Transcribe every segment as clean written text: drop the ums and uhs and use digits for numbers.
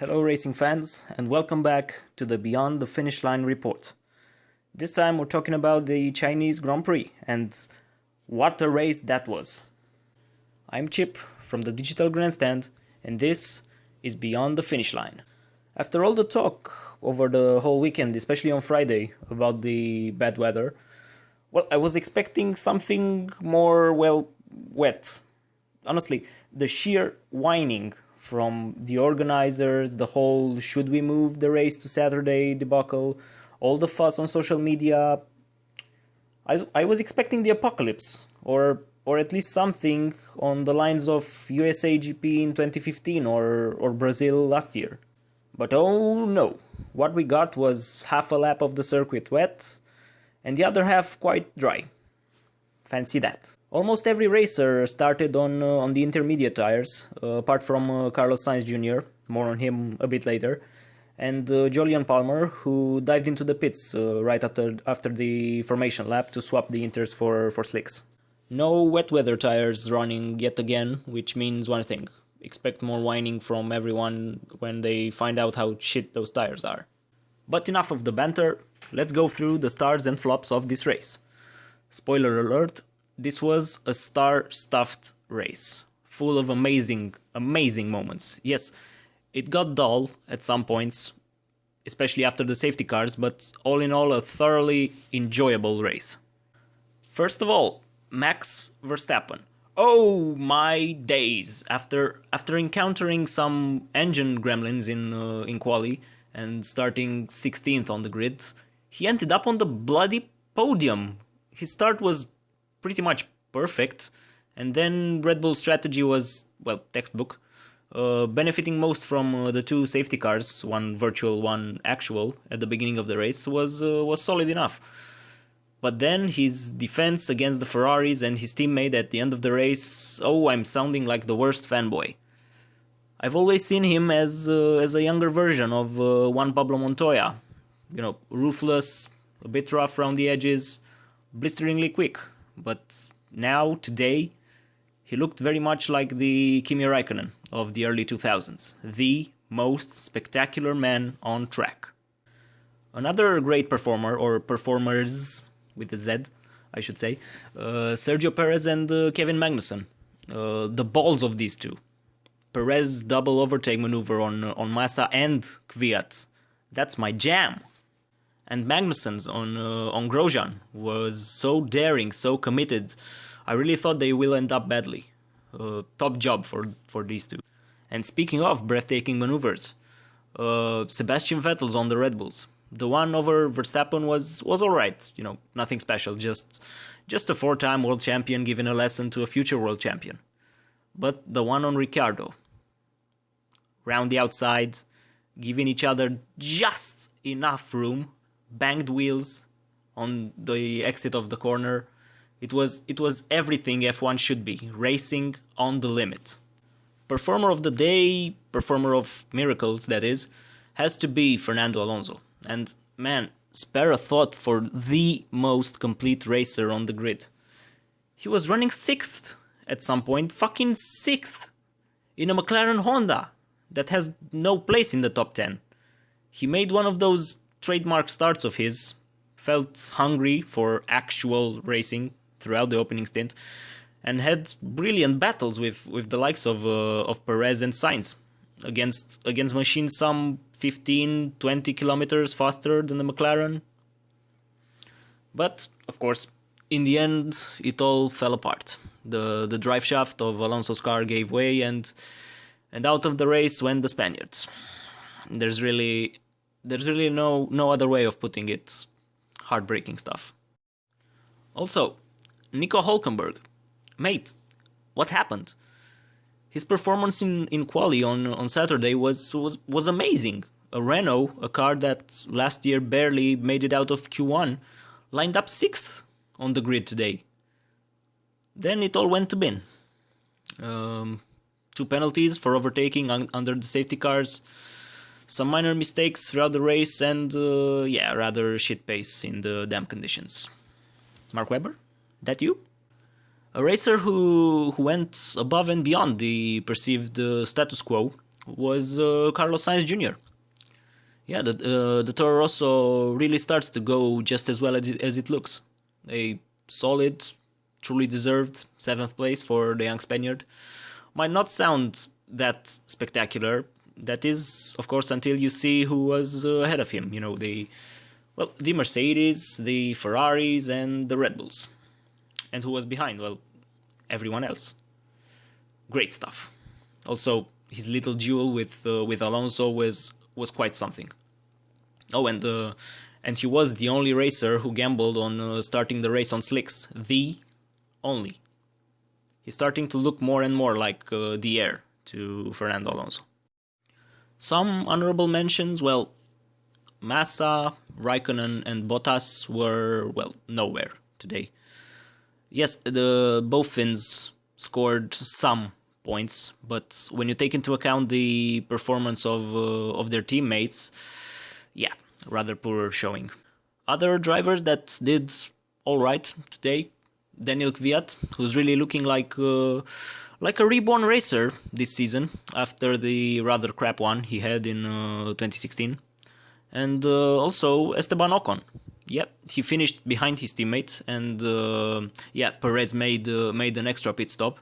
Hello racing fans, and welcome back to the Beyond the Finish Line report. This time we're talking about the Chinese Grand Prix, and what a race that was. I'm Chip from the Digital Grandstand, and this is Beyond the Finish Line. After all the talk over the whole weekend, especially on Friday, about the bad weather, I was expecting something more, wet. Honestly, the sheer whining from the organizers, the whole should we move the race to Saturday debacle, all the fuss on social media. I was expecting the apocalypse, or at least something on the lines of USA GP in 2015 or Brazil last year. But oh no, what we got was half a lap of the circuit wet and the other half quite dry. Fancy that. Almost every racer started on the intermediate tires, apart from Carlos Sainz Jr., more on him a bit later, and Jolyon Palmer, who dived into the pits right after the formation lap to swap the inters for slicks. No wet weather tires running yet again, which means one thing: expect more whining from everyone when they find out how shit those tires are. But enough of the banter, let's go through the stars and flops of this race. Spoiler alert, this was a star-stuffed race, full of amazing moments. Yes, it got dull at some points, especially after the safety cars, but all in all a thoroughly enjoyable race. First of all, Max Verstappen. Oh my days! After encountering some engine gremlins in quali and starting 16th on the grid, he ended up on the bloody podium. His start was pretty much perfect, and then Red Bull's strategy was, textbook, benefiting most from the two safety cars, one virtual, one actual, at the beginning of the race, was solid enough. But then his defense against the Ferraris and his teammate at the end of the race, I'm sounding like the worst fanboy. I've always seen him as a younger version of Juan Pablo Montoya. Ruthless, a bit rough around the edges, blisteringly quick. But now, today, he looked very much like the Kimi Räikkönen of the early 2000s, the most spectacular man on track. Another great performer, or performers with a Z, I should say, Sergio Perez and Kevin Magnussen. The balls of these two. Perez double overtake maneuver on Massa and Kvyat. That's my jam. And Magnussen's on Grosjean was so daring, so committed. I really thought they will end up badly. Top job for these two. And speaking of breathtaking maneuvers, Sebastian Vettel's on the Red Bulls. The one over Verstappen was alright, nothing special, just a 4-time world champion giving a lesson to a future world champion. But the one on Ricciardo, round the outside, giving each other just enough room, banged wheels on the exit of the corner. It was everything F1 should be, racing on the limit. Performer of the day, performer of miracles that is, has to be Fernando Alonso. And man, spare a thought for the most complete racer on the grid. He was running 6th at some point, fucking 6th, in a McLaren Honda that has no place in the top 10. He made one of those trademark starts of his, felt hungry for actual racing throughout the opening stint, and had brilliant battles with the likes of Perez and Sainz against machines some 15-20 kilometers faster than the McLaren. But of course, in the end, it all fell apart. The drive shaft of Alonso's car gave way, and out of the race went the Spaniards. There's really no other way of putting it. Heartbreaking stuff. Also, Nico Hülkenberg. Mate, what happened? His performance in quali on Saturday was amazing. A Renault, a car that last year barely made it out of Q1, lined up 6th on the grid today. Then it all went to bin. 2 penalties for overtaking under the safety cars, some minor mistakes throughout the race, and rather shit pace in the damp conditions. Mark Webber? That you? A racer who went above and beyond the perceived status quo was Carlos Sainz Jr. Yeah, the Toro Rosso really starts to go just as well as it looks. A solid, truly deserved 7th place for the young Spaniard. Might not sound that spectacular. That is, of course, until you see who was ahead of him. You know, the Mercedes, the Ferraris, and the Red Bulls. And who was behind? Well, everyone else. Great stuff. Also, his little duel with Alonso was quite something. Oh, and he was the only racer who gambled on starting the race on slicks. The only. He's starting to look more and more like the heir to Fernando Alonso. Some honorable mentions, well, Massa, Raikkonen and Bottas were, well, nowhere today. Yes, both Finns scored some points, but when you take into account the performance of their teammates, yeah, rather poor showing. Other drivers that did alright today, Daniel Kvyat, who's really looking like a reborn racer this season after the rather crap one he had in 2016. And also Esteban Ocon. Yep, he finished behind his teammate, and yeah, Perez made an extra pit stop.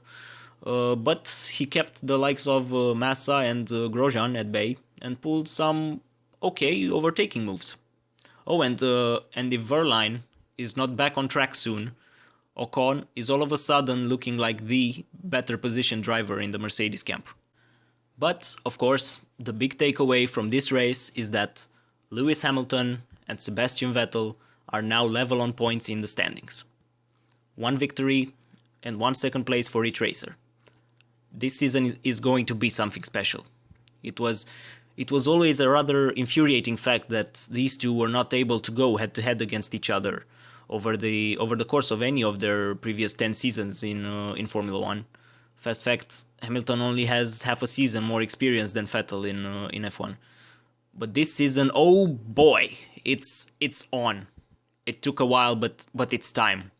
But he kept the likes of Massa and Grosjean at bay and pulled some okay overtaking moves. Oh, and if Verline is not back on track soon, Ocon is all of a sudden looking like the better positioned driver in the Mercedes camp. But, of course, the big takeaway from this race is that Lewis Hamilton and Sebastian Vettel are now level on points in the standings. 1 victory and 1 second place for each racer. This season is going to be something special. It was always a rather infuriating fact that these two were not able to go head to head against each other over the course of any of their previous 10 seasons in Formula 1. Fast fact, Hamilton only has half a season more experience than Vettel in F1. But this season, oh boy, it's on. It took a while, but it's time.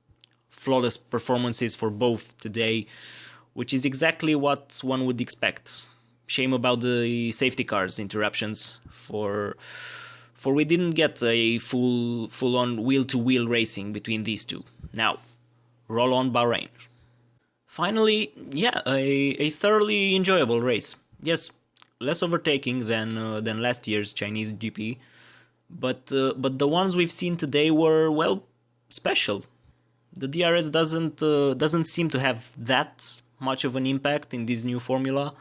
Flawless performances for both today, which is exactly what one would expect. Shame about the safety cars interruptions, for we didn't get a full-on wheel-to-wheel racing between these two. Now, roll on Bahrain. Finally, yeah, a thoroughly enjoyable race. Yes, less overtaking than last year's Chinese GP, but the ones we've seen today were, well, special. The DRS doesn't seem to have that much of an impact in this new formula,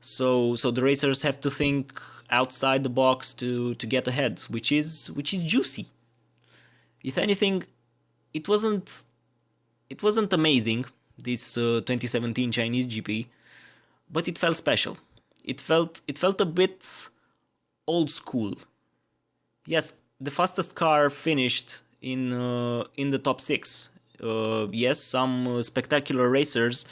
so the racers have to think outside the box to get ahead, which is juicy. If anything, it wasn't amazing, this 2017 Chinese GP, but it felt special. It felt a bit old school. Yes, the fastest car finished in the top 6. Yes, some spectacular racers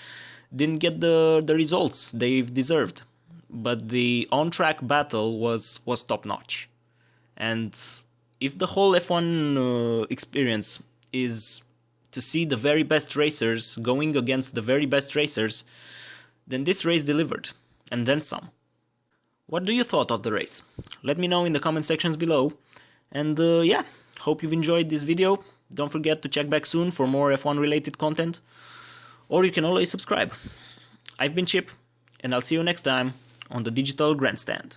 didn't get the results they've deserved, but the on-track battle was top-notch. And if the whole F1 experience is to see the very best racers going against the very best racers, then this race delivered, and then some. What do you thought of the race? Let me know in the comment sections below, and yeah, hope you've enjoyed this video. Don't forget to check back soon for more F1 related content, or you can always subscribe. I've been Chip, and I'll see you next time on the Digital Grandstand.